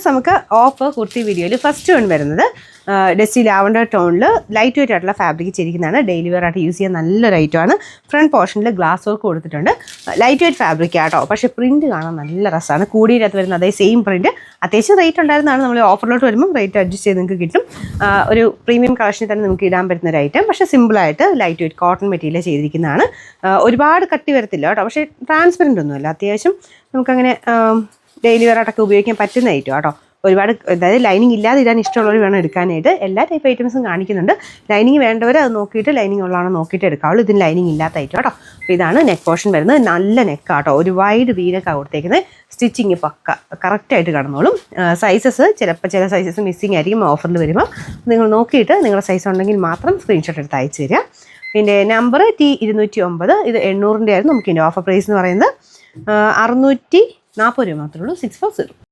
നമുക്ക് ഓഫ് കുർത്തി വീഡിയോയിൽ first one വരുന്നത് ഡസ്റ്റി ലാവൻഡർ ടോണിൽ ലൈറ്റ് വെയിറ്റ് ആയിട്ടുള്ള ഫാബ്രിക് ചെയ്തിരിക്കുന്നതാണ്. ഡെയിലി വെയർ ആയിട്ട് യൂസ് ചെയ്യാൻ നല്ലൊരു ഐറ്റമാണ്. ഫ്രണ്ട് പോർഷനിൽ ഗ്ലാസ് വർക്ക് കൊടുത്തിട്ടുണ്ട്. ലൈറ്റ് വെയിറ്റ് ഫാബ്രിക് ആട്ടോ, പക്ഷേ പ്രിൻറ്റ് കാണാൻ നല്ല രസമാണ്. കൂടിയിടത്ത് വരുന്ന അതേ സെയിം പ്രിൻറ്റ്. അത്യാവശ്യം റേറ്റ് ഉണ്ടായിരുന്നതാണ്. നമ്മൾ ഓഫറിലോട്ട് വരുമ്പോൾ റേറ്റ് അഡ്ജസ്റ്റ് ചെയ്ത് നിങ്ങൾക്ക് കിട്ടും. ഒരു പ്രീമിയം കളക്ഷനിൽ തന്നെ നമുക്ക് ഇടാൻ പറ്റുന്ന ഒരു ഐറ്റം. പക്ഷേ സിമ്പിളായിട്ട് ലൈറ്റ് വെയിറ്റ് കോട്ടൺ മെറ്റീരിയൽ ചെയ്തിരിക്കുന്നതാണ്. ഒരുപാട് കട്ടി വരത്തില്ല കേട്ടോ, പക്ഷേ ട്രാൻസ്പെറൻ്റ് ഒന്നുമല്ല. അത്യാവശ്യം നമുക്കങ്ങനെ ഡെയിലി വെയർ ആയിട്ടൊക്കെ ഉപയോഗിക്കാൻ പറ്റുന്ന ഐറ്റം കേട്ടോ. ഒരുപാട് അതായത് ലൈനിങ് ഇല്ലാതെ ഇടാൻ ഇഷ്ടമുള്ളവർ വേണം എടുക്കാനായിട്ട്. എല്ലാ ടൈപ്പ് ഐറ്റംസും കാണിക്കുന്നുണ്ട്. ലൈനിങ് വേണ്ടവർ അത് നോക്കിയിട്ട് ലൈനിങ് ഉള്ളതാണോ നോക്കിയിട്ട് എടുക്കാവുള്ളൂ. ഇതിന് ലൈനിങ് ഇല്ലാത്ത ഐറ്റം കേട്ടോ. അപ്പോൾ ഇതാണ് നെക്ക് പോർഷൻ വരുന്നത്. നല്ല നെക്കാട്ടോ, ഒരു വൈഡ് വീനൊക്കെ കൊടുത്തേക്കുന്നത്. സ്റ്റിച്ചിങ് പക്ക കറക്റ്റായിട്ട് കടന്നോളും. സൈസസ് ചിലപ്പോൾ ചില സൈസസ് മിസ്സിങ് ആയിരിക്കും ഓഫറിൽ വരുമ്പോൾ. നിങ്ങൾ നോക്കിയിട്ട് നിങ്ങളുടെ സൈസ് ഉണ്ടെങ്കിൽ മാത്രം സ്ക്രീൻഷോട്ട് എടുത്ത് അയച്ചു തരിക. പിന്നെ നമ്പർ T209. ഇത് 800 ആയിരുന്നു. നമുക്ക് ഇതിൻ്റെ ഓഫർ പ്രൈസ് എന്ന് പറയുന്നത് 640 രൂപ മാത്രമേ ഉള്ളൂ. 640.